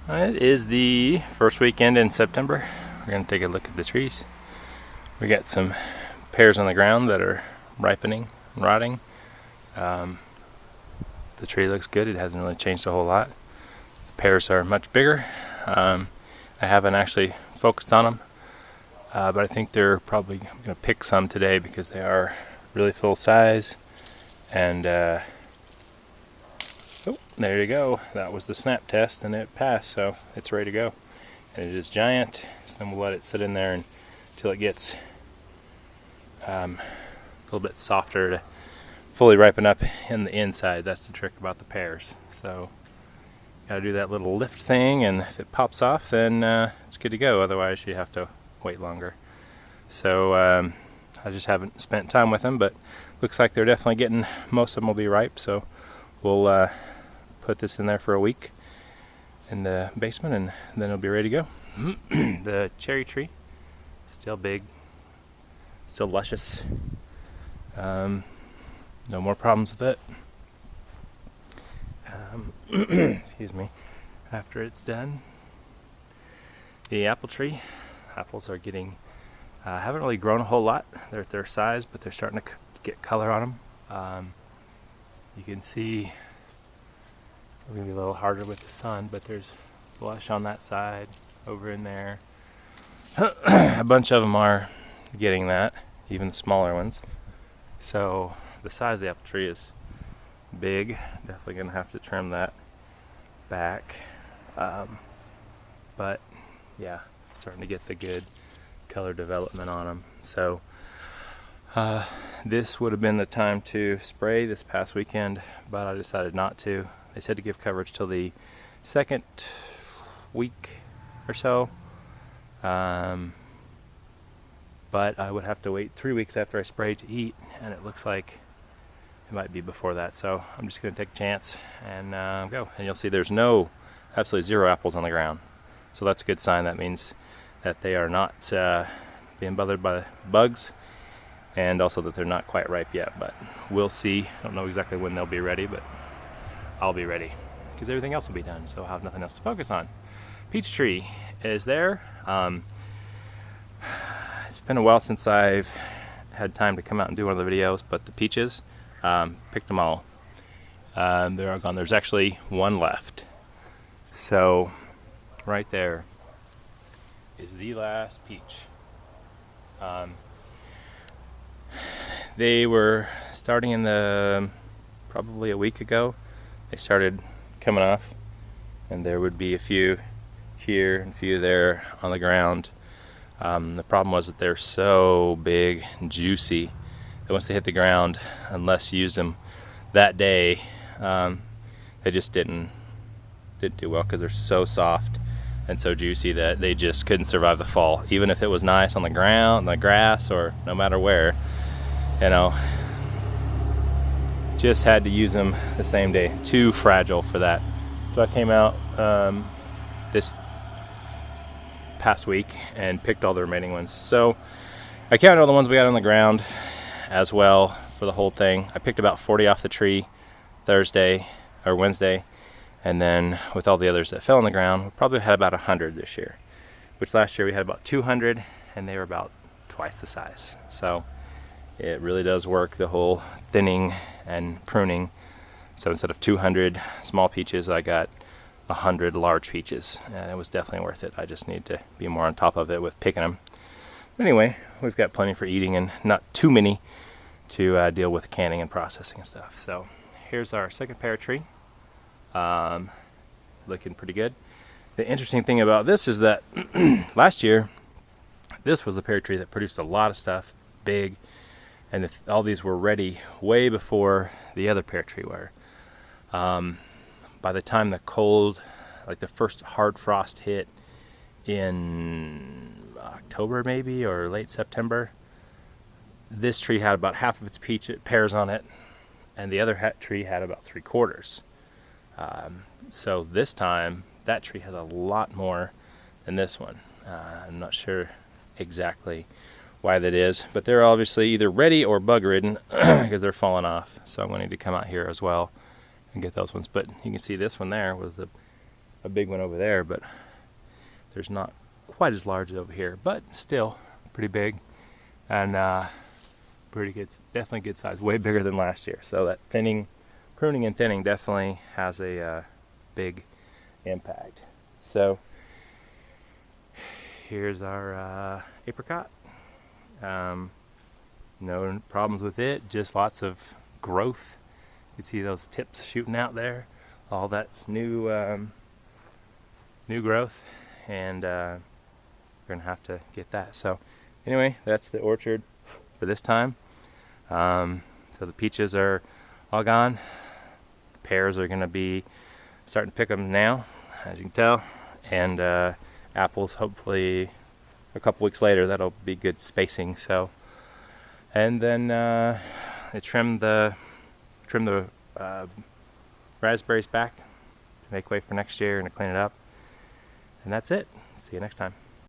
It is the first weekend in September. We're going to take a look at the trees. We got some pears on the ground that are ripening and rotting. The tree looks good. It hasn't really changed a whole lot. The pears are much bigger. I haven't actually focused on them, but I think they're probably going to pick some today because they are really full size. And oh, there you go. That was the snap test, and it passed, so it's ready to go. And it is giant, so then we'll let it sit in there until it gets a little bit softer to fully ripen up in the inside. That's the trick about the pears. So got to do that little lift thing, and if it pops off, then it's good to go. Otherwise, you have to wait longer. So I just haven't spent time with them, but looks like they're definitely getting, most of them will be ripe. So we'll put this in there for a week in the basement, and then it'll be ready to go. The cherry tree, still big, still luscious. No more problems with it. Excuse me. After it's done, the apple tree, apples are getting, haven't really grown a whole lot. They're at their size, but they're starting to get color on them. You can see, it's going to be a little harder with the sun, but there's blush on that side, over in there. A bunch of them are getting that, even the smaller ones. So the size of the apple tree is big. Definitely going to have to trim that back. But yeah, starting to get the good color development on them. So this would have been the time to spray this past weekend, but I decided not to. They said to give coverage till the second week or so. But I would have to wait 3 weeks after I spray to eat, and it looks like it might be before that. So I'm just going to take a chance and go. And you'll see there's absolutely zero apples on the ground. So that's a good sign. That means that they are not being bothered by bugs, and also that they're not quite ripe yet. But we'll see. I don't know exactly when they'll be ready, but I'll be ready because everything else will be done. So I'll have nothing else to focus on. Peach tree is there. It's been a while since I've had time to come out and do one of the videos, but the peaches, picked them all. They're all gone. There's actually one left. So right there is the last peach. They were starting in probably a week ago. They started coming off, and there would be a few here and a few there on the ground. The problem was that they're so big and juicy that once they hit the ground, unless you use them that day, they just didn't do well because they're so soft and so juicy that they just couldn't survive the fall. Even if it was nice on the ground, the grass, or no matter where, just had to use them the same day. Too fragile for that. So I came out this past week and picked all the remaining ones. So I counted all the ones we got on the ground as well for the whole thing. I picked about 40 off the tree Thursday or Wednesday, and then with all the others that fell on the ground, we probably had about 100 this year, which last year we had about 200, and they were about twice the size. So it really does work, the whole thinning and pruning. So instead of 200 small peaches, I got 100 large peaches, and it was definitely worth it. I just need to be more on top of it with picking them. Anyway, we've got plenty for eating and not too many to deal with canning and processing and stuff. So here's our second pear tree, looking pretty good. The interesting thing about this is that last year this was the pear tree that produced a lot of stuff, big, and all these were ready way before the other pear tree were. By the time the cold, like the first hard frost hit in October maybe, or late September, this tree had about half of its pears on it, and the other tree had about 3/4. So this time, that tree has a lot more than this one. I'm not sure exactly why that is, but they're obviously either ready or bug ridden because they're falling off. So I'm going to need to come out here as well and get those ones. But you can see this one there was the a big one over there, but there's not quite as large as over here, but still pretty big, and pretty good, definitely good size, way bigger than last year. So that pruning and thinning definitely has a big impact. So here's our apricot. No problems with it, just lots of growth. You can see those tips shooting out there. All that's new growth, and we're gonna have to get that. So anyway, that's the orchard for this time. So the peaches are all gone. The pears are gonna be starting to pick them now, as you can tell, and apples hopefully a couple weeks later. That'll be good spacing. So, and then I trim the raspberries back to make way for next year and to clean it up. And that's it. See you next time.